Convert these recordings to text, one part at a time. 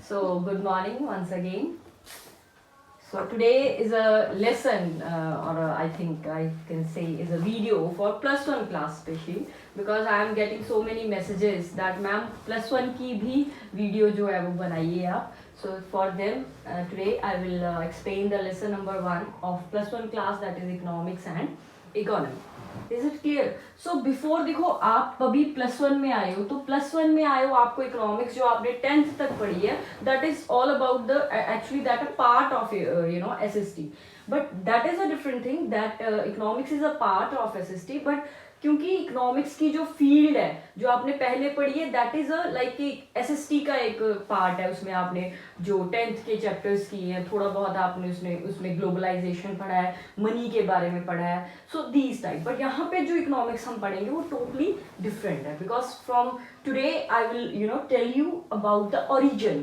So, good morning once again. So, today is a lesson, I think I can say is a video for plus one class, especially because I am getting so many messages that ma'am plus one की भी video जो है वो बनाइए आप. So, for them, today I will explain the lesson number 1 of plus one class, that is economics and economy. Is it clear. So before देखो, आप अभी प्लस वन में आए हो, तो प्लस वन में आए हो, आपको इकोनॉमिक्स जो आपने 10th तक पढ़ी है that is all about the actually that a part of SST. But that is a different thing, that economics is a part of SST. But क्योंकि इकोनॉमिक्स की जो फील्ड है जो आपने पहले पढ़ी है दैट इज अ लाइक कि SST का एक पार्ट है. उसमें आपने जो 10th के चैप्टर्स किए हैं, थोड़ा बहुत आपने उसमें ग्लोबलाइजेशन पढ़ा है, मनी के बारे में पढ़ा है, सो दीज टाइप. बट यहाँ पे जो इकोनॉमिक्स हम पढ़ेंगे वो टोटली डिफरेंट है, because from today I will tell you about the origin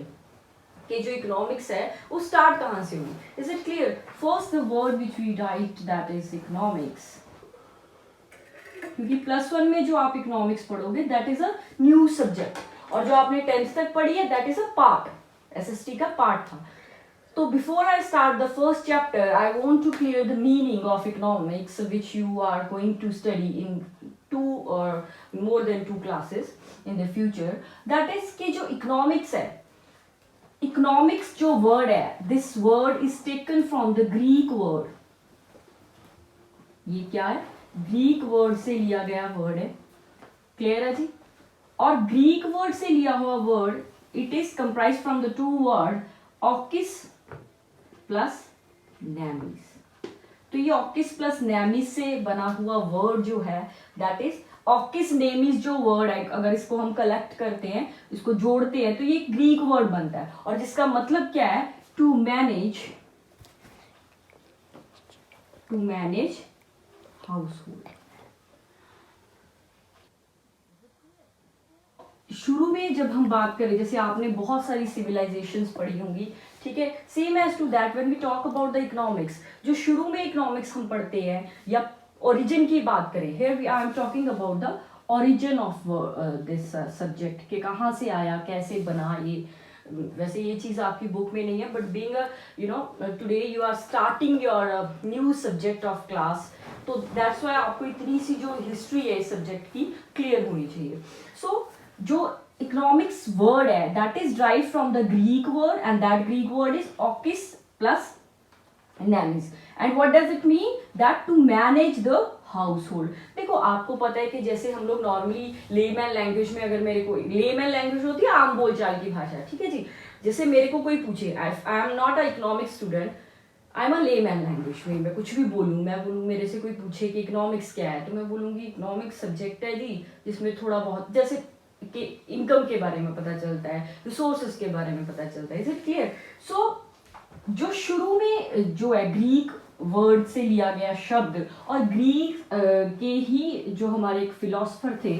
कि जो इकोनॉमिक्स है वो स्टार्ट कहाँ से हुई. Is it clear? First the word which we write that is economics, क्योंकि प्लस वन में जो आप इकोनॉमिक्स पढ़ोगे that is a new subject, और जो आपने 10th तक पढ़ी है that is a part, SST का पार्ट था. तो before I start the first chapter I want to clear the meaning of economics which you are going to study in 2 or more than 2 classes in the future. That is कि जो economics है, economics जो word है, this word is taken from the Greek word. ये क्या है? Greek word से लिया गया वर्ड है. क्लियर है जी? और ग्रीक वर्ड से लिया हुआ word, it is comprise from the 2 word oikos plus nemis. तो ये ऑकिस प्लस नैमिस से बना हुआ वर्ड जो है दैट इज ऑकिस नेमिस. जो वर्ड है अगर इसको हम कलेक्ट करते हैं, इसको जोड़ते हैं, तो ये ग्रीक वर्ड बनता है, और जिसका मतलब क्या है? To manage household. शुरू में जब हम बात करें, जैसे आपने बहुत सारी सिविलाइजेशंस पढ़ी होंगी, ठीक है, same as to that when we talk about the economics, जो शुरू में इकोनॉमिक्स हम पढ़ते हैं या ओरिजिन की बात करें, here I am talking about the origin of this subject, कि कहाँ से आया, कैसे बना. ये वैसे ये चीज आपकी बुक में नहीं है, but being today you are starting your new subject of class, तो दैट्स व्हाई आपको इतनी सी जो हिस्ट्री है इस सब्जेक्ट की क्लियर होनी चाहिए. सो जो इकोनॉमिक्स वर्ड है that is drive from the Greek word, and that Greek word is oikos plus nemis. And what does it mean? That to manage the household. देखो, आपको पता है कि जैसे हम लोग नॉर्मली लेमैन लैंग्वेज में, अगर मेरे को लेमैन लैंग्वेज होती है आम बोलचाल की भाषा, ठीक है जी, जैसे मेरे को कोई पूछे, I am not a economics student, I am a layman language में, मैं कुछ भी बोलूँ, मैं बोलूँ, मेरे से कोई पूछे कि इकोनॉमिक्स क्या है, तो मैं बोलूँगी इकोनॉमिक्स सब्जेक्ट है जी जिसमें थोड़ा बहुत जैसे कि इनकम के बारे में पता चलता है, रिसोर्सेज के बारे में पता चलता है. Is it clear? सो जो शुरू में जो है ग्रीक वर्ड से लिया गया शब्द, और ग्रीक के ही जो हमारे एक फिलोसफर थे,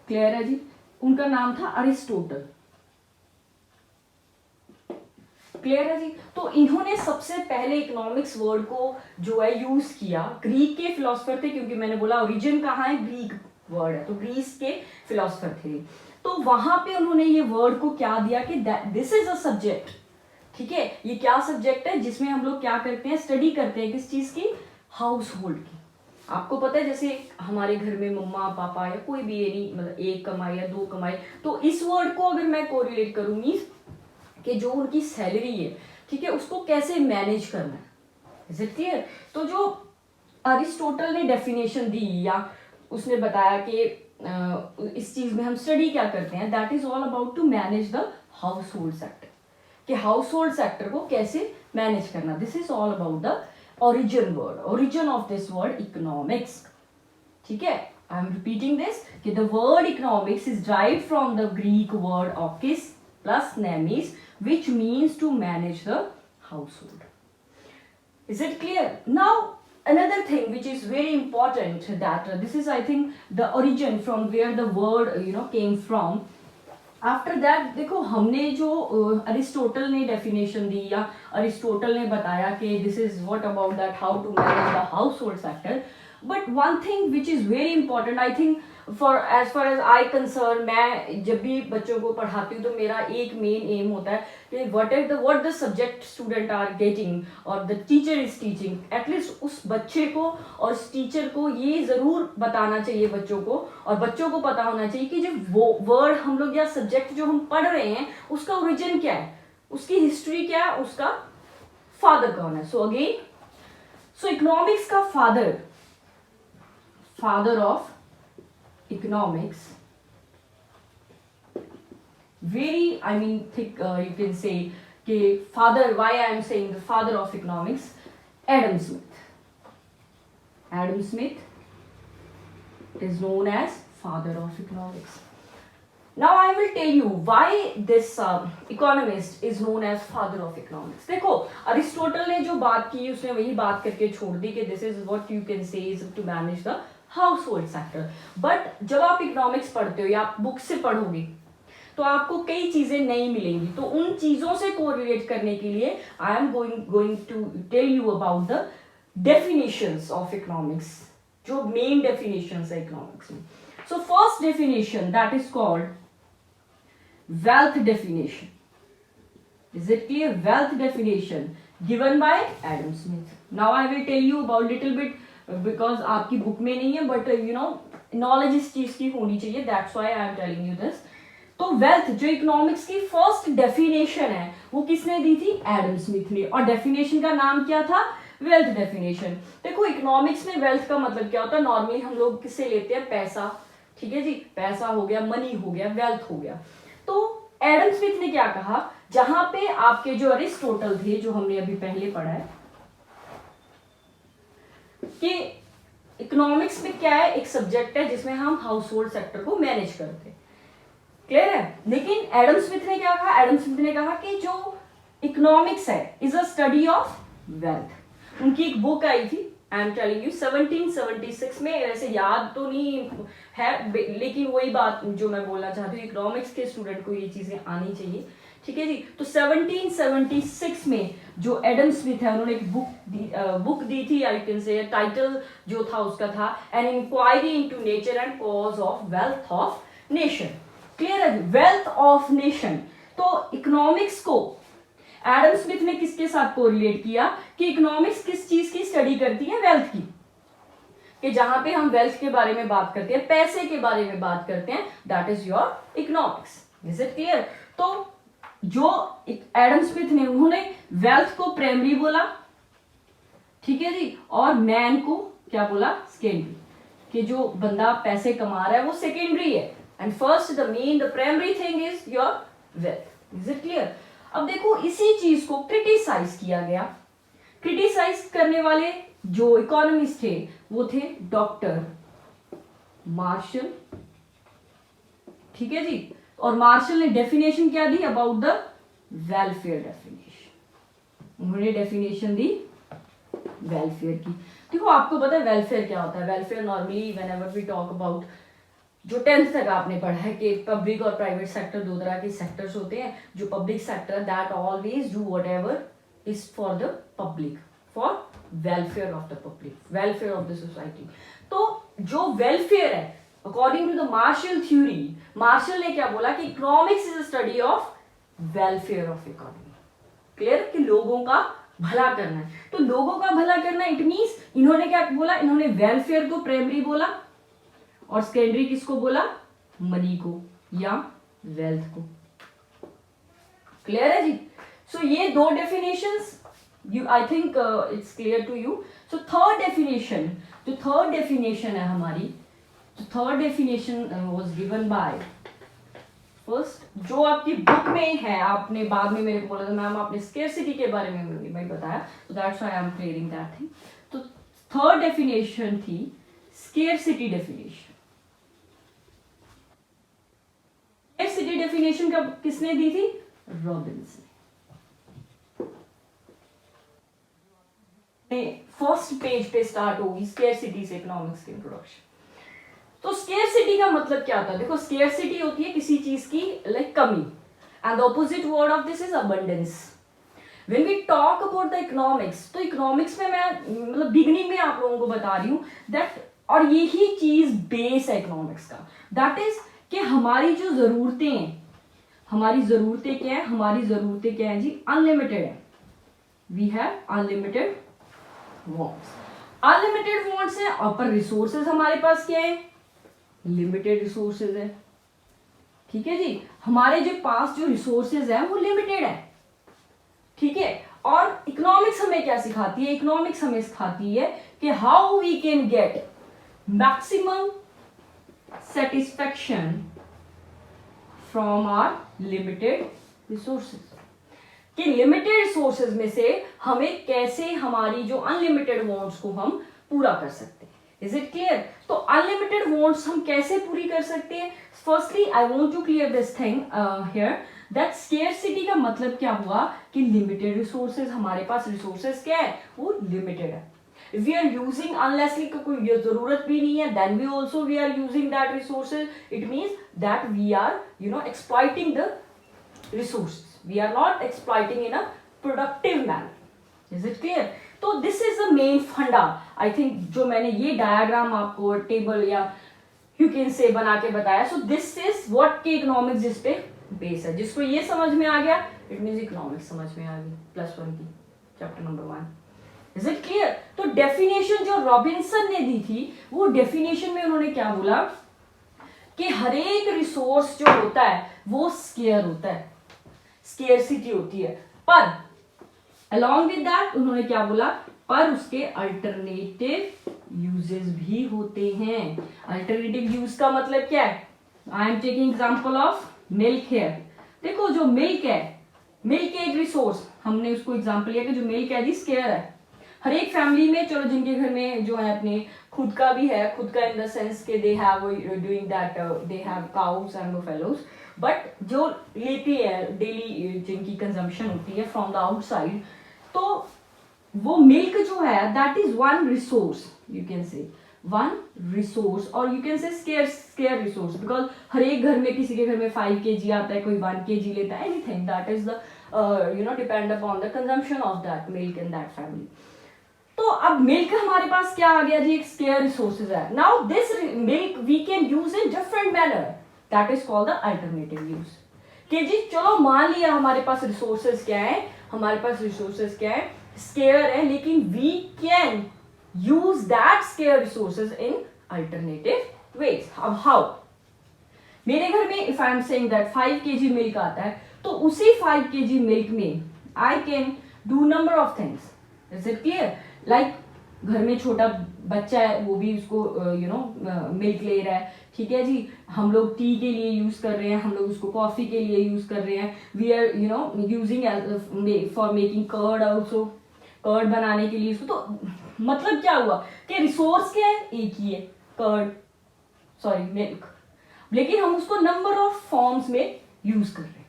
क्लियर है जी, उनका नाम था अरिस्टोटल. क्लियर है जी? तो इन्होंने सबसे पहले इकोनॉमिक्स वर्ड को जो है यूज किया. ग्रीक के फिलोसफर थे, क्योंकि मैंने बोला ओरिजिन कहाँ है, ग्रीक वर्ड है, तो ग्रीस के फिलोसफर थे. तो वहां पे उन्होंने ये वर्ड को क्या दिया कि दिस इज अ सब्जेक्ट. ठीक है, ये क्या सब्जेक्ट है जिसमें हम लोग क्या करते हैं, स्टडी करते हैं किस चीज की? हाउस होल्ड की. आपको पता है जैसे हमारे घर में मम्मा पापा या कोई भी एनी, मतलब एक कमाई या 2 कमाई, तो इस वर्ड को अगर मैं कोरिलेट करूँ मीन्स कि जो उनकी सैलरी है, ठीक है, उसको कैसे मैनेज करना है. Is it clear? तो जो अरिस्टोटल ने डेफिनेशन दी, या उसने बताया कि इस चीज में हम स्टडी क्या करते हैं, that is all about to manage the household sector, कि हाउस होल्ड सेक्टर को कैसे मैनेज करना. This is all about the origin of this word economics. ठीक है, I am repeating this कि the word economics is derived from the Greek word okis plus nemis, which means to manage the household. Is it clear? Now another thing which is very important, that this is I think the origin from where the word came from. After that देखो, हमने जो Aristotle ने definition दी, या Aristotle ने बताया कि this is what about that how to manage the household sector, but one thing which is very important I think for as I concern, मैं जब भी बच्चों को पढ़ाती हूँ तो मेरा एक मेन एम होता है कि what the subject student are getting और the teacher is teaching, at least उस बच्चे को और उस टीचर को ये जरूर बताना चाहिए बच्चों को, और बच्चों को पता होना चाहिए कि जो वो वर्ड हम लोग या सब्जेक्ट जो हम पढ़ रहे हैं उसका ओरिजिन क्या है, उसकी हिस्ट्री क्या है, उसका फादर कौन है. सो अगेन, सो इकोनॉमिक्स का father of economics, very, I mean, think you can say कि father, why I am saying the father of economics, Adam Smith. Adam Smith is known as father of economics. Now I will tell you why this economist is known as father of economics. देखो, Aristotle ने जो बात की उसने वही बात करके छोड़ दी कि this is what you can say is to manage the house hold sector. But जब आप इकोनॉमिक्स पढ़ते हो या आप बुक से पढ़ोगे तो आपको कई चीजें नहीं मिलेंगी, तो उन चीजों से कोरिलेट करने के लिए I am going to tell you about the definitions of economics, जो मेन डेफिनेशंस है इकोनॉमिक्स में. So first definition that is called wealth definition. Is it clear? Wealth definition given by Adam Smith. Now I will tell you about little bit, because आपकी book में नहीं है, but you know knowledge इस चीज की होनी चाहिए, that's why I am telling you this. तो वेल्थ जो इकोनॉमिक्स की फर्स्ट डेफिनेशन है वो किसने दी थी? एडम स्मिथ ने. और डेफिनेशन का नाम क्या था? Wealth definition. देखो, इकोनॉमिक्स में वेल्थ का मतलब क्या होता है? नॉर्मली हम लोग किससे लेते हैं? पैसा. ठीक है जी, पैसा हो गया, मनी हो गया, वेल्थ हो गया. तो एडम स्मिथ ने क्या कहा, जहां पे आपके जो अरिस्टोटल थे, जो हमने अभी पहले पढ़ा है कि इकोनॉमिक्स में क्या है, एक सब्जेक्ट है जिसमें हम हाउस होल्ड सेक्टर को मैनेज करते हैं. क्लियर है? लेकिन एडम स्मिथ ने क्या कहा? एडम स्मिथ ने कहा कि जो इकोनॉमिक्स है is a study of wealth. उनकी एक बुक आई थी, आई एम टेलिंग यू, 1776 में. वैसे याद तो नहीं है, लेकिन वही बात जो मैं बोलना चाहती हूँ, इकोनॉमिक्स के स्टूडेंट को ये चीजें आनी चाहिए. ठीक है जी. तो 1776 में जो एडम स्मिथ है उन्होंने एक बुक दी थी, आई कैन से टाइटल जो था उसका था an inquiry into nature and cause of wealth of nation. Clear है? Wealth of nation. तो इकोनॉमिक्स को एडम स्मिथ ने किसके साथ कोरिलेट किया कि इकोनॉमिक्स किस चीज की स्टडी करती है? वेल्थ की. कि जहां पे हम वेल्थ के बारे में बात करते हैं, पैसे के बारे में बात करते हैं, that is your economics. Is it clear? तो जो एडम स्मिथ ने, उन्होंने वेल्थ को प्राइमरी बोला, ठीक है जी, और मैन को क्या बोला? सेकेंडरी. कि जो बंदा पैसे कमा रहा है वो सेकेंडरी है, and first the main the primary thing is your wealth. Is it clear? अब देखो, इसी चीज को क्रिटिसाइज किया गया. क्रिटिसाइज करने वाले जो इकोनॉमिस्ट थे वो थे डॉक्टर मार्शल. ठीक है जी. और मार्शल ने डेफिनेशन क्या दी अबाउट द वेलफेयर डेफिनेशन. उन्होंने डेफिनेशन दी वेलफेयर की. देखो, आपको पता है वेलफेयर क्या होता है? Welfare normally whenever we talk about, जो 10th तक आपने पढ़ा है कि पब्लिक और प्राइवेट सेक्टर दो तरह के सेक्टर्स होते हैं. जो public sector that always do whatever is for the public, for welfare of the public, welfare of the society. तो जो वेलफेयर है according to the Marshall theory, Marshall ने क्या बोला कि economics is a study of welfare of economy. Clear? कि लोगों का भला करना है. तो लोगों का भला करना इट मींस, इन्होंने क्या बोला? इन्होंने वेलफेयर को प्राइमरी बोला और सेकेंडरी किसको बोला? मनी को या वेल्थ को. क्लियर है जी? सो ये दो definitions, you I think it's clear to you. So third definition, जो थर्ड डेफिनेशन है हमारी, तो third definition was given by first, जो आपकी बुक में है. आपने बाद में मेरे को बोला था मैम आपने स्केर्सिटी के बारे में मैं बताया, तो that's why I am clearing that thing. तो थर्ड डेफिनेशन थी स्केर्सिटी डेफिनेशन. स्केर्सिटी डेफिनेशन का किसने दी थी? रॉबिन्स ने. फर्स्ट पेज पे स्टार्ट होगी स्केर्सिटी से इकोनॉमिक्स की इंट्रोडक्शन. तो स्केर्सिटी का मतलब क्या होता है? देखो, स्केर्सिटी होती है किसी चीज की लाइक कमी, and the opposite word of this is abundance. When we talk about the economics, तो इकोनॉमिक्स में मैं मतलब बिगनिंग में आप लोगों को बता रही हूँ दैट, और यही चीज बेस है इकोनॉमिक्स का, दैट इज कि हमारी जो जरूरतें हैं, हमारी जरूरतें क्या है, हमारी जरूरतें क्या है जी, अनलिमिटेड है। We have unlimited wants, unlimited wants है, और पर रिसोर्सेज हमारे पास क्या है, लिमिटेड रिसोर्सेज है। ठीक है जी, हमारे जो पास जो रिसोर्सेज है वो लिमिटेड है। ठीक है, और इकोनॉमिक्स हमें क्या सिखाती है, इकोनॉमिक्स हमें सिखाती है कि how we can get maximum satisfaction from our limited resources, कि लिमिटेड रिसोर्सेज में से हमें कैसे हमारी जो अनलिमिटेड वांट्स को हम पूरा कर सकते हैं। Is it clear? तो अनलिमिटेड वांट्स हम कैसे पूरी कर सकते हैं? Firstly I want to clear this thing here that scarcity का मतलब क्या हुआ कि लिमिटेड रिसोर्सेज, हमारे पास रिसोर्सेज क्या है, वो लिमिटेड है। If we are using unlessly का कोई जरूरत भी नहीं है, then we also we are using that resources, it means that we are exploiting the resources, we are not exploiting in a productive manner. Is it clear? तो this is the main funda, I think, जो मैंने ये diagram आपको table या you can say बना के बताया, so this is what के इकोनॉमिक्स जिस पे बेस है। जिसको ये समझ में आ गया, इट मीन्स इकोनॉमिक्स समझ में आ गई, +1 की chapter number 1। Is it clear? तो डेफिनेशन जो रॉबिन्सन ने दी थी, वो डेफिनेशन में उन्होंने क्या बोला कि हर एक रिसोर्स जो होता है वो स्केयर होता है, स्केयरसिटी होती है, पर अलॉन्ग विद दैट उन्होंने क्या बोला, पर उसके अल्टरनेटिव यूजेस भी होते हैं। अल्टरनेटिव यूज का मतलब क्या है? आई am taking example of milk here. देखो जो मिल्क है, मिल्क एक रिसोर्स, हमने उसको एग्जांपल लिया कि जो मिल्क है जी स्केयर है। हर एक फैमिली में, चलो जिनके घर में जो है अपने खुद का भी है, खुद का इन द सेंस के they have doing that, they have cows and buffaloes, but जो लेती है डेली, जिनकी कंजम्पशन होती है फ्रॉम द आउटसाइड, तो वो मिल्क जो है that is one resource, you can say one resource, और you can say scarce resource, because हर एक घर में, किसी के घर में 5 kg आता है, कोई 1 kg लेता है, anything that is the depend upon the consumption of that milk in that family. तो अब मिल्क हमारे पास क्या आ गया जी, एक स्केयर रिसोर्सेज है। Now this milk we can use in different manner, that is called the alternative use. कि जी चलो मान लिया हमारे पास रिसोर्सेज क्या है, हमारे पास रिसोर्सेज क्या है, स्केयर है, लेकिन we can use that scarce resources in alternative ways. अब हाउ? मेरे घर में if I am saying that 5 kg milk आता है, तो उसी 5 kg मिल्क में I can do number of things. Is it clear? Like घर में छोटा बच्चा है, वो भी उसको मिल्क ले रहा है, ठीक है जी, हम लोग टी के लिए यूज कर रहे हैं, हम लोग उसको कॉफी के लिए यूज कर रहे हैं, we are using for making curd also, curd बनाने के लिए उसको। तो मतलब क्या हुआ कि रिसोर्स क्या है, एक ही है, कर्ड, सॉरी मिल्क, लेकिन हम उसको नंबर ऑफ फॉर्म्स में यूज कर रहे हैं।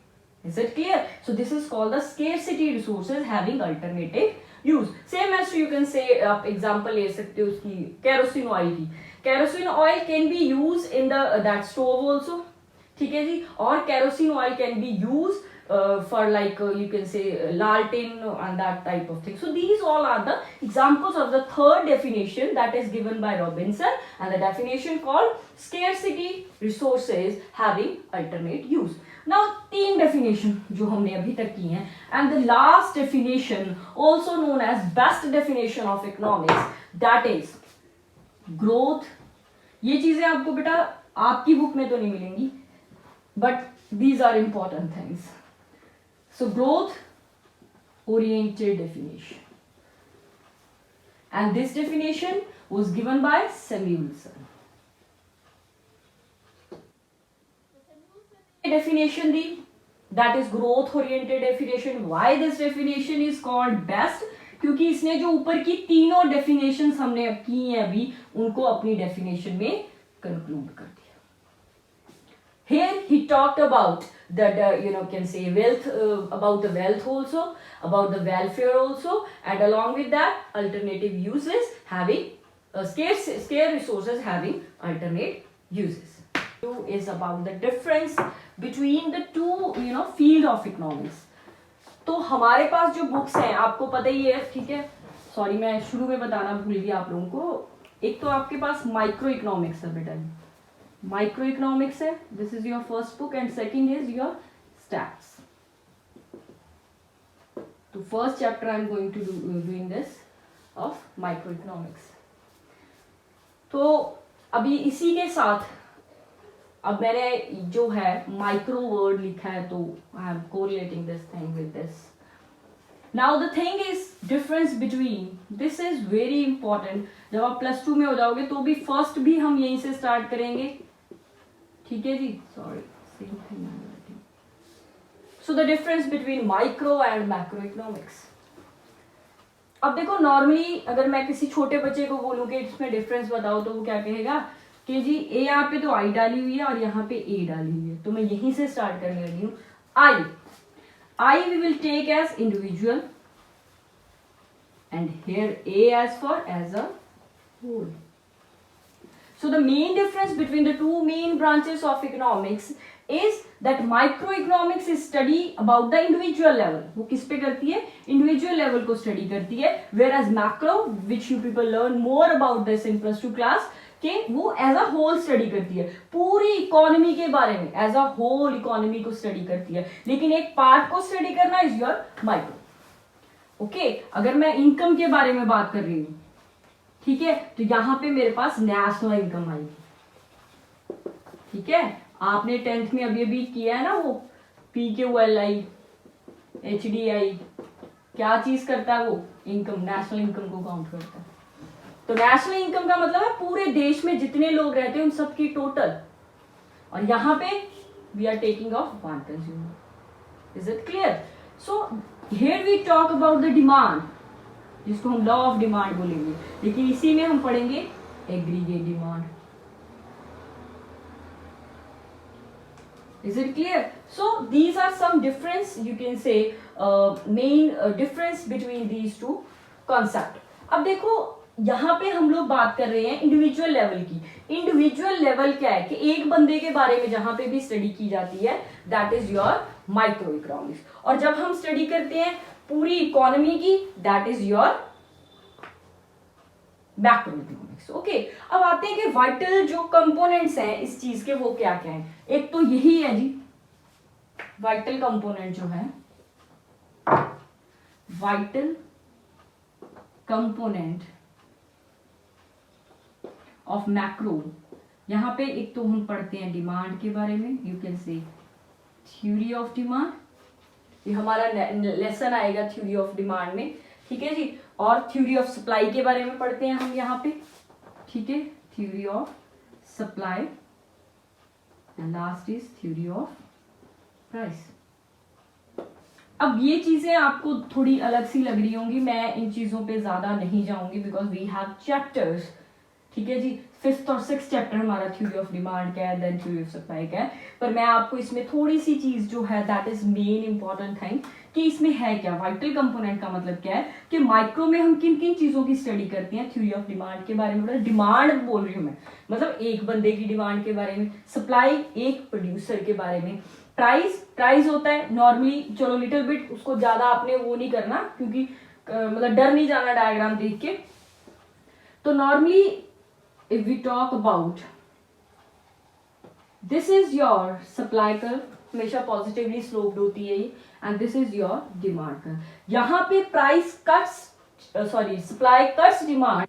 Is it clear? So this is called the scarcity resources having alternative use. Same as you can say, आप example ले सकते हो उसकी kerosene oil की। Kerosene oil can be used in the that stove also, ठीक है जी, और kerosene oil can be used for like you can say lalten and that type of thing. So these all are the examples of the third definition that is given by Robinson, and the definition called scarcity resources having alternate use. Now 3 definition जो हमने अभी तक की हैं, and the last definition also known as best definition of economics, that is growth. ये चीजें आपको बेटा आपकी बुक में तो नहीं मिलेंगी, but these are important things. So growth oriented definition, and this definition was given by Samuelson. Definition the, that is growth oriented definition. Why this definition is called best? क्योंकि इसने जो ऊपर की तीनों definitions हमने की हैं अभी, उनको अपनी definition में conclude कर दिया। Here he talked about the can say wealth, about the wealth also, about the welfare also, and along with that alternative uses having scarce resources having alternate uses. Is about the difference between the two field of economics. तो हमारे पास जो books हैं आपको पता ही है, ठीक है, sorry मैं शुरू में बताना भूल गया आप लोगों को, एक तो आपके पास माइक्रो इकोनॉमिक्स है बेटा, माइक्रो इकोनॉमिक्स है, this is your first book, and second is your stats. तो first chapter I am going to doing this of micro economics. तो अभी इसी के साथ अब मैंने जो है माइक्रो वर्ड लिखा है, तो I am correlating this thing with this. Now the thing is difference between, this is very important. जब आप +2 में हो जाओगे तो भी फर्स्ट भी हम यहीं से स्टार्ट करेंगे, ठीक है जी, sorry same thing. So the difference between micro and macro economics. अब देखो नॉर्मली अगर मैं किसी छोटे बच्चे को बोलूं कि इसमें डिफरेंस बताओ, तो वो क्या कहेगा कि जी ए यहाँ पे तो आई डाली हुई है और यहाँ पे ए डाली हुई है, तो मैं यहीं से स्टार्ट करने लगी हूँ. I we will take as individual and here a as a whole. So the main difference between the two main branches of economics is that microeconomics is study about the individual level. वो किस पे करती है? Individual level को study करती है. Whereas macro, which you people learn more about this in +2 class, कि वो as a whole study करती है. पूरी इकोनॉमी के बारे में as a whole इकोनॉमी को study करती है. लेकिन एक पार्ट को study करना is your micro. Okay? अगर मैं इनकम के बारे में बात कर रही हूँ, ठीक है, तो यहां पे मेरे पास नेशनल इनकम आएगी. ठीक है, आपने 10th में अभी किया है ना, वो PQLI HDI क्या चीज करता है, वो इनकम, नेशनल इनकम को काउंट करता है. तो नेशनल इनकम का मतलब है पूरे देश में जितने लोग रहते हैं उन सबकी टोटल, और यहां पे we are taking of one consumer. Is it clear? So here we talk about the demand, जिसको हम लॉ ऑफ डिमांड बोलेंगे, लेकिन इसी में हम पढ़ेंगे aggregate demand. Is it clear? So these are some difference, you can say main difference between these two concept. अब देखो यहाँ पे हम लोग बात कर रहे हैं इंडिविजुअल लेवल की. इंडिविजुअल लेवल क्या है कि एक बंदे के बारे में जहां पे भी स्टडी की जाती है, that is your micro economics. और जब हम स्टडी करते हैं पूरी इकोनॉमी की, that is your macro economics. Okay, अब आते हैं कि वाइटल जो कंपोनेंट्स हैं इस चीज के, वो क्या क्या है. एक तो यही है जी, वाइटल कंपोनेंट जो है, वाइटल कंपोनेंट ऑफ मैक्रो. यहां पे एक तो हम पढ़ते हैं डिमांड के बारे में, यू कैन से थ्योरी ऑफ डिमांड. ये हमारा लेसन आएगा थ्योरी ऑफ डिमांड में, ठीक है जी. और थ्योरी ऑफ सप्लाई के बारे में पढ़ते हैं हम यहाँ पे, ठीक है, theory of supply, and last is theory of price. अब ये चीजें आपको थोड़ी अलग सी लग रही होंगी, मैं इन चीजों पे ज्यादा नहीं जाऊंगी बिकॉज वी हैव चैप्टर्स, ठीक है जी. 5th और 6th चैप्टर हमारा थ्योरी ऑफ डिमांड का है, देन थ्योरी ऑफ सप्लाई का है. पर मैं आपको इसमें थोड़ी सी चीज जो है, that is main important thing, कि इसमें है क्या. वाइटल कंपोनेंट का मतलब क्या है कि माइक्रो में हम किन किन चीजों की स्टडी करते हैं. थ्योरी ऑफ डिमांड के बारे में, डिमांड बोल रही हूँ मैं, मतलब एक बंदे की डिमांड के बारे में. सप्लाई एक प्रोड्यूसर के बारे में. प्राइस होता है नॉर्मली, चलो लिटिल बिट उसको ज्यादा आपने वो नहीं करना, क्योंकि मतलब डर नहीं जाना डायग्राम देख के. तो normally if we talk about, this is your supply curve, हमेशा पॉजिटिवली स्लोप्ड होती है ये, and this is your demand curve. यहाँ पे price cuts, sorry supply cuts demand,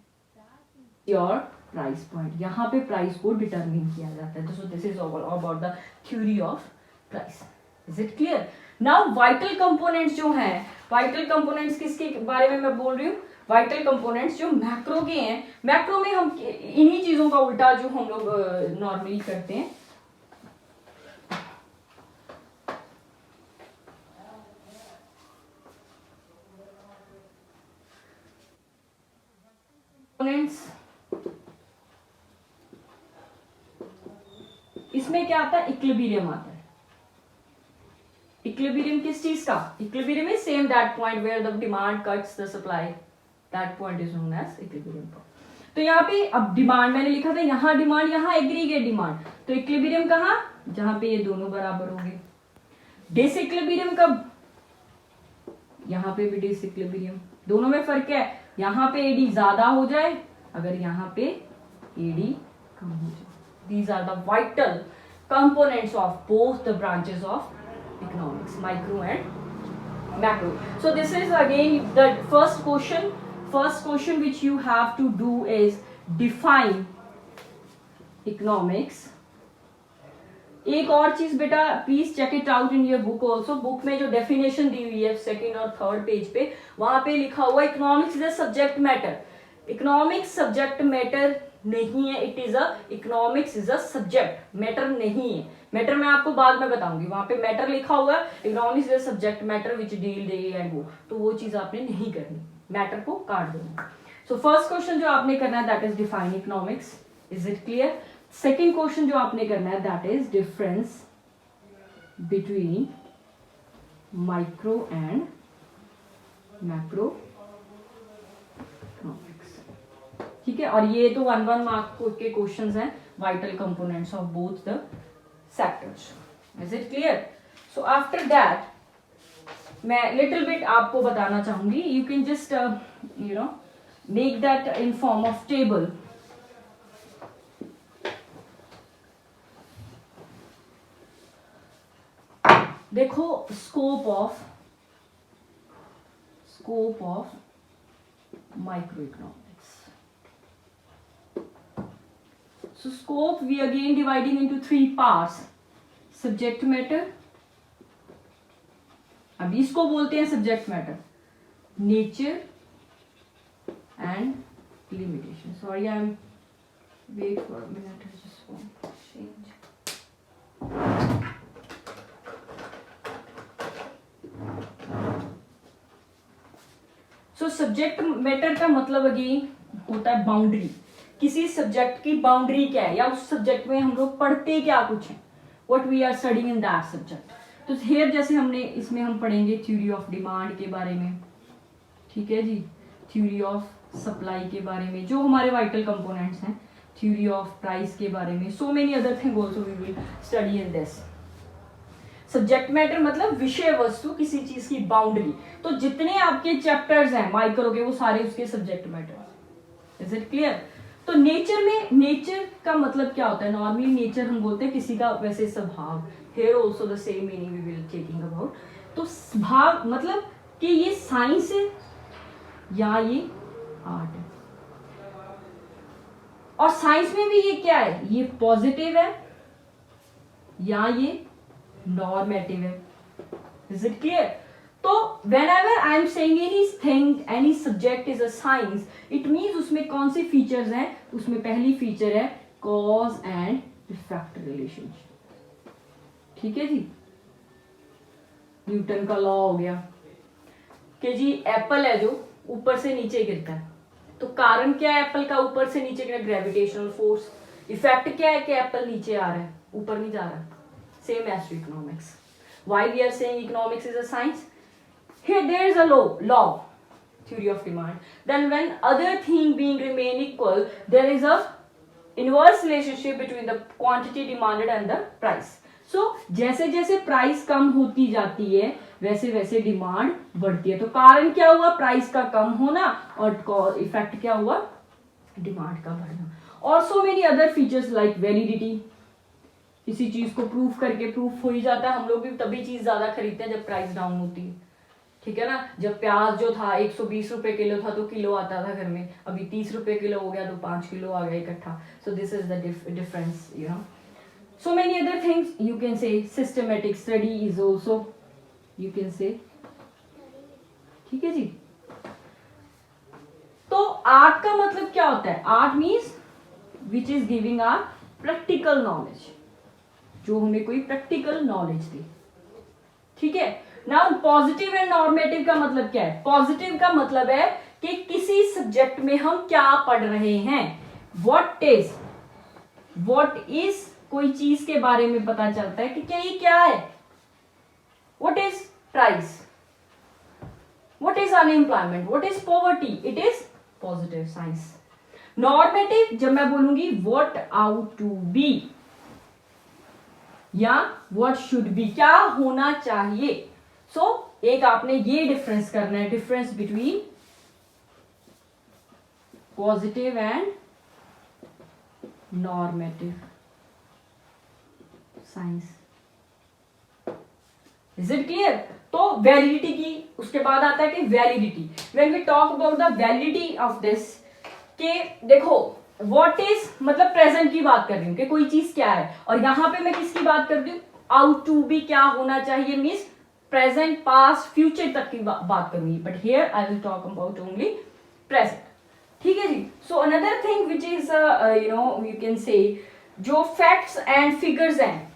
your price point. यहाँ पे प्राइस को डिटरमिन किया जाता है. सो this is about the theory of price. Is it clear? Now vital components जो हैं, वाइटल कंपोनेंट्स किसके बारे में मैं बोल रही हूँ, वाइटल कंपोनेंट्स जो मैक्रो के हैं. मैक्रो में हम इन्हीं चीजों का उल्टा जो हम लोग नॉर्मली करते हैं. कंपोनेंट्स, इसमें क्या आता है, इक्विलिब्रियम आता है. इक्विलिब्रियम किस चीज का? Equilibrium is same that point where the demand cuts the supply, that point is known as equilibrium. तो यहाँ पे अब डिमांड मैंने लिखा था, यहाँ डिमांड, यहाँ एग्रीगेट डिमांड. तो इक्विलिब्रियम कहाँ, जहां पे ये दोनों बराबर हो गए. डिसइक्विलिब्रियम कब, यहाँ पे भी डिसइक्विलिब्रियम। दोनों में फर्क है, यहाँ पे एडी ज्यादा हो जाए, अगर यहाँ पे एडी कम हो जाए। These are the vital components of both the branches of economics, micro and macro. So this is again the first question. First question which you have to do is define economics. एक और चीज बेटा, please check it out in your book also. Book में जो definition दी हुई है second और third page पे, वहां पे लिखा हुआ economics is a subject matter. Economics subject matter नहीं है, it is a economics is a subject matter नहीं है। मैटर मैं आपको बाद में बताऊंगी, वहां पे मैटर लिखा हुआ है, economics is a subject matter which deal day and वो, तो वो चीज आपने नहीं करनी, मैटर को काट देना। सो फर्स्ट क्वेश्चन जो आपने करना है that is define economics, is it clear. Second question जो आपने करना है that is difference between micro and macro economics, ठीक है। और ये तो 1-1 मार्क के क्वेश्चंस हैं, vital components of both the sectors, is it clear. So after that मैं लिटिल बिट आपको बताना चाहूंगी, you can just you know make that in form of table. देखो scope of micro economics. So scope we again dividing into 3 parts. Subject matter, अभी इसको बोलते हैं subject matter, nature and limitation. Sorry I am wait for a minute, I just want to change. So subject matter का मतलब again होता है boundary, किसी subject की बाउंड्री क्या है, या उस सब्जेक्ट में हम लोग पढ़ते क्या कुछ है, what we are studying in that subject. तो हियर जैसे हमने इसमें हम पढ़ेंगे थ्योरी ऑफ डिमांड के बारे में, ठीक है जी, थ्योरी ऑफ सप्लाई के बारे में, जो हमारे वाइटल कंपोनेंट्स हैं, थ्योरी ऑफ प्राइस के बारे में, so many other thing also we will study in this. Subject matter मतलब विषय वस्तु, किसी चीज की बाउंड्री। तो जितने आपके चैप्टर्स हैं माइक्रो के, वो सारे उसके subject matter, is it clear. तो नेचर में, नेचर का मतलब क्या होता है, नॉर्मली नेचर हम बोलते हैं किसी का वैसे स्वभाव, here also the same meaning we will taking about. तो स्वभाव मतलब कि ये साइंस है या ये आर्ट है, और साइंस में भी ये क्या है, ये पॉजिटिव है या ये नॉर्मेटिव है, इज इट क्लियर। तो whenever I am saying anything, any subject is a science, it means उसमें कौन से फीचर्स हैं, उसमें पहली फीचर है कॉज एंड इफेक्ट रिलेशनशिप, ठीक है जी। न्यूटन का लॉ हो गया कि जी एप्पल है जो ऊपर से नीचे गिरता है, तो कारण क्या है एप्पल का ऊपर से नीचे गिरना, ग्रेविटेशनल फोर्स। इफेक्ट क्या है कि एप्पल नीचे आ रहा है, ऊपर नहीं जा रहा। Same as to economics, why we are saying economics is a science, here there is a law, theory of demand. Then when other thing being remain equal, there is a inverse relationship between the quantity demanded and the price. So जैसे जैसे price कम होती जाती है वैसे वैसे demand बढ़ती है। तो कारण क्या हुआ, प्राइस का कम होना, और इफेक्ट क्या हुआ, डिमांड का बढ़ना। और सो many other features like validity, किसी चीज को प्रूफ करके प्रूफ हो ही जाता है। हम लोग भी तभी चीज ज्यादा खरीदते हैं जब प्राइस डाउन होती है, ठीक है ना। जब प्याज जो था 120 रुपए किलो था तो किलो आता था घर में, अभी 30 रुपए किलो हो गया तो 5 किलो आ गया इकट्ठा। सो this is the difference, you know. So many other things you can से, systematic study is also you can से, ठीक है जी। तो आर्ट का मतलब क्या होता है, art means which is giving are practical knowledge, जो हमें कोई प्रैक्टिकल नॉलेज दे, ठीक है। नाउ पॉजिटिव एंड नॉर्मेटिव का मतलब क्या है, पॉजिटिव का मतलब है कि किसी सब्जेक्ट में हम क्या पढ़ रहे हैं, व्हाट इज कोई चीज के बारे में पता चलता है कि क्या ये क्या है, what is price, what is unemployment, what is poverty, it is positive science. Normative जब मैं बोलूंगी व्हाट आउट टू बी या व्हाट शुड बी, क्या होना चाहिए। सो एक आपने ये डिफरेंस करना है, difference between positive and normative science. Is it clear? तो वैलिडिटी की, उसके बाद आता है कि validity. When we talk about the validity of this, कि देखो व्हाट इज मतलब प्रेजेंट की बात कर रही हूँ कि कोई चीज क्या है, और यहां पे मैं किसकी बात कर रही हूँ, आउट टू बी क्या होना चाहिए, मीन्स प्रेजेंट पास्ट फ्यूचर तक की बात करूंगी, but here I will talk about only present. ठीक है जी। So another thing which is you can say, जो फैक्ट्स एंड फिगर्स हैं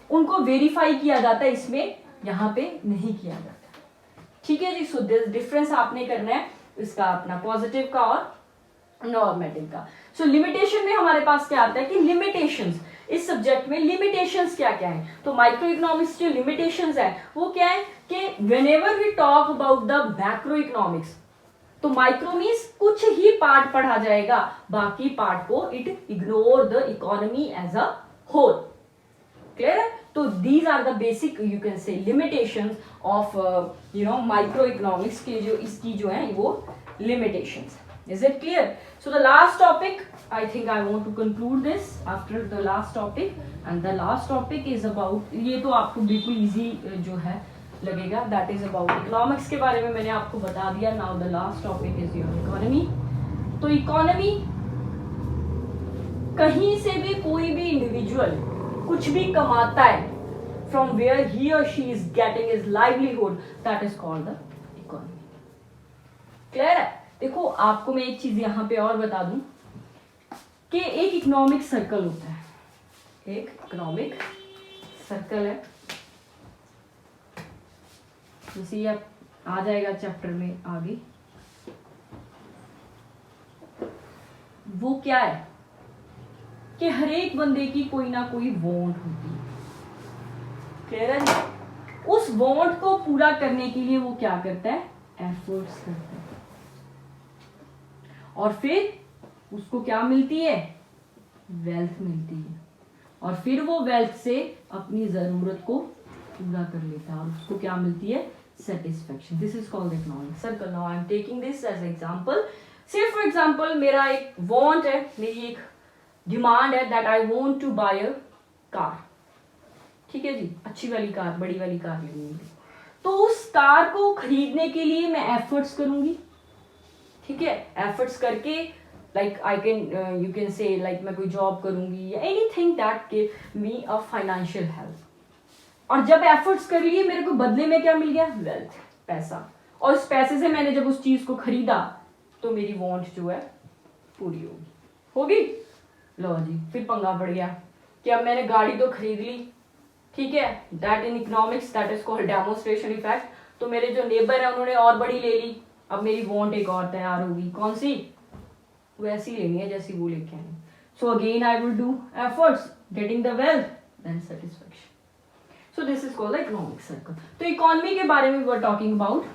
उनको वेरीफाई किया जाता है, इसमें यहां पे नहीं किया जाता। ठीक है जी। सो दिस डिफरेंस आपने करना है इसका, अपना पॉजिटिव का और नॉर्मेटिव का। सो लिमिटेशन में हमारे पास क्या आता है कि लिमिटेशंस, इस सब्जेक्ट में लिमिटेशंस क्या क्या है, तो माइक्रो इकोनॉमिक्स जो लिमिटेशंस है वो क्या है कि whenever we talk about the macro economics, तो माइक्रो मींस कुछ ही पार्ट पढ़ा जाएगा, बाकी पार्ट को it ignore the economy as a whole. Clear है? तो these are the basic you can say limitations of micro economics के, जो इसकी जो है वो limitations. Is it clear? So the last topic, I think I want to conclude this after the last topic, and the last topic is about, ये तो आपको बिल्कुल easy जो है लगेगा, that is about economics के बारे में मैंने आपको बता दिया। Now the last topic is your economy। तो economy, कहीं से भी कोई भी इंडिविजुअल कुछ भी कमाता है, from where he or she is getting his livelihood, that is called the economy। Clear है? देखो आपको मैं एक चीज यहां पे और बता दूं कि एक इकोनॉमिक सर्कल होता है, एक इकोनॉमिक सर्कल है, जैसे ये आ जाएगा चैप्टर में आगे। वो क्या है कि हर एक बंदे की कोई ना कोई वांट होती है। क्लियर है? उस वांट को पूरा करने के लिए वो क्या करता है, एफर्ट्स करता है, और फिर उसको क्या मिलती है, वेल्थ मिलती है, और फिर वो वेल्थ से अपनी जरूरत को पूरा कर लेता है, और उसको क्या मिलती है, satisfaction. This is called economic circle. Now I am taking this as example. Say for example मेरा एक वांट है, मेरी एक डिमांड है that I want to buy a car. ठीक है जी, अच्छी वाली कार, बड़ी वाली कार लेनी है, तो उस कार को खरीदने के लिए मैं एफर्ट्स करूंगी। ठीक है, एफर्ट्स करके like I can you can से लाइक मैं कोई जॉब करूंगी या anything that give me a financial help, और जब एफर्ट्स कर लिए मेरे को बदले में क्या मिल गया, वेल्थ, पैसा, और उस पैसे से मैंने जब उस चीज को खरीदा तो मेरी वांट जो है पूरी होगी। लो जी, फिर पंगा पड़ गया कि अब मैंने गाड़ी तो खरीद ली, ठीक है, that in economics that is called demonstration effect. तो मेरे जो नेबर है उन्होंने और बड़ी ले ली, अब मेरी वांट एक और तैयार होगी, कौन सी, वैसी लेनी है जैसी वो लेके आए। So again I will do efforts getting the wealth then satisfaction. So this is called the economic circle. तो इकोनॉमी के बारे में वी आर टॉकिंग अबाउट।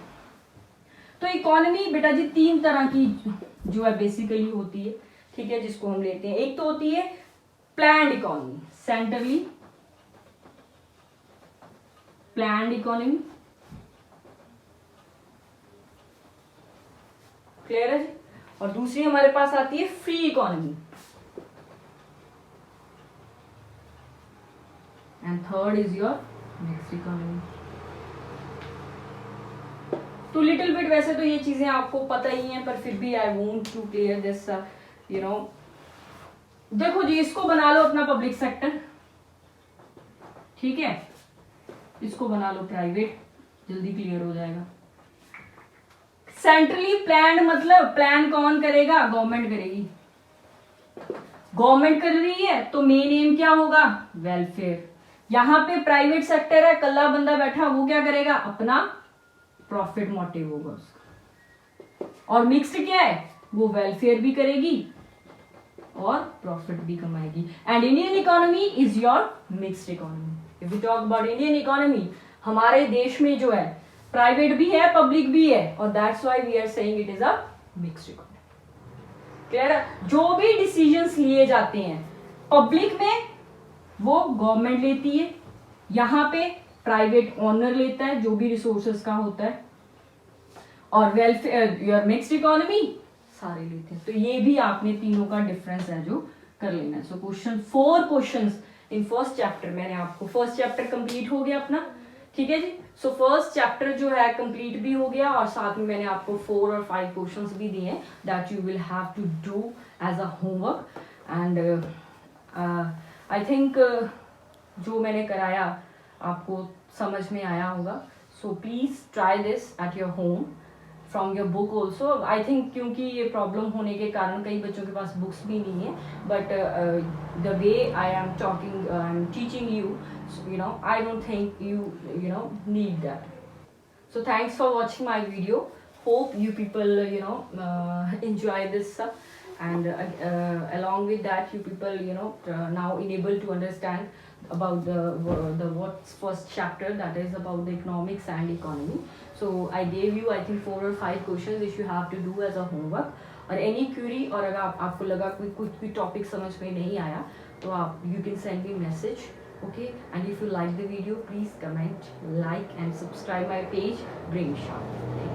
तो इकोनॉमी बेटा जी तीन तरह की जो है बेसिकली होती है, ठीक है, जिसको हम लेते हैं। एक तो होती है planned economy, centrally planned economy, clear है जी। और दूसरी हमारे पास आती है free economy, and third is your mixed economy. तो लिटिल बिट वैसे तो ये चीजें आपको पता ही हैं, पर फिर भी I want to clear this you know. देखो जी, इसको बना लो अपना पब्लिक सेक्टर, ठीक है, इसको बना लो प्राइवेट, जल्दी क्लियर हो जाएगा। सेंट्रली प्लान मतलब प्लान कौन करेगा, गवर्नमेंट करेगी। गवर्नमेंट कर रही है तो मेन एम क्या होगा, वेलफेयर। यहां पे प्राइवेट सेक्टर है, कल्ला बंदा बैठा, वो क्या करेगा, अपना प्रॉफिट मोटिव होगा उसका। और मिक्स्ड क्या है, वो वेलफेयर भी करेगी और प्रॉफिट भी कमाएगी। And Indian economy is your mixed economy. If you talk about Indian economy, हमारे देश में जो है प्राइवेट भी है, पब्लिक भी है, और that's why we are saying it is a mixed economy. Clear है? जो भी डिसीजंस लिए जाते हैं पब्लिक में वो गवर्नमेंट लेती है, यहाँ पे प्राइवेट ऑनर लेता है जो भी रिसोर्सेज का होता है, और वेलफेयर योर मिक्स्ड इकोनॉमी सारे लेते हैं। तो ये भी आपने तीनों का डिफरेंस है जो कर लेना है। So question 4 questions in first chapter, मैंने आपको फर्स्ट चैप्टर कंप्लीट हो गया अपना, ठीक है जी। सो फर्स्ट चैप्टर जो है कंप्लीट भी हो गया, और साथ में मैंने आपको 4 और 5 क्वेश्चंस भी दिए हैं that you will have to do as a homework. And I think जो मैंने कराया आपको समझ में आया होगा। So please try this at your home from your book also. I think क्योंकि ये प्रॉब्लम होने के कारण कई बच्चों के पास बुक्स भी नहीं है, but the way I am talking, I am teaching you, you know, I don't think you know need that. So thanks for watching my video. Hope you people enjoy this, and along with that you people now able to understand about the what's first chapter, that is about the economics and economy. So I gave you I think 4 or 5 questions which you have to do as a homework. और any query, और अगर आपको लगा कुछ भी topic समझ में नहीं आया तो आप you can send me message. Okay, and if you like the video, please comment, like and subscribe my page Brain Sharp.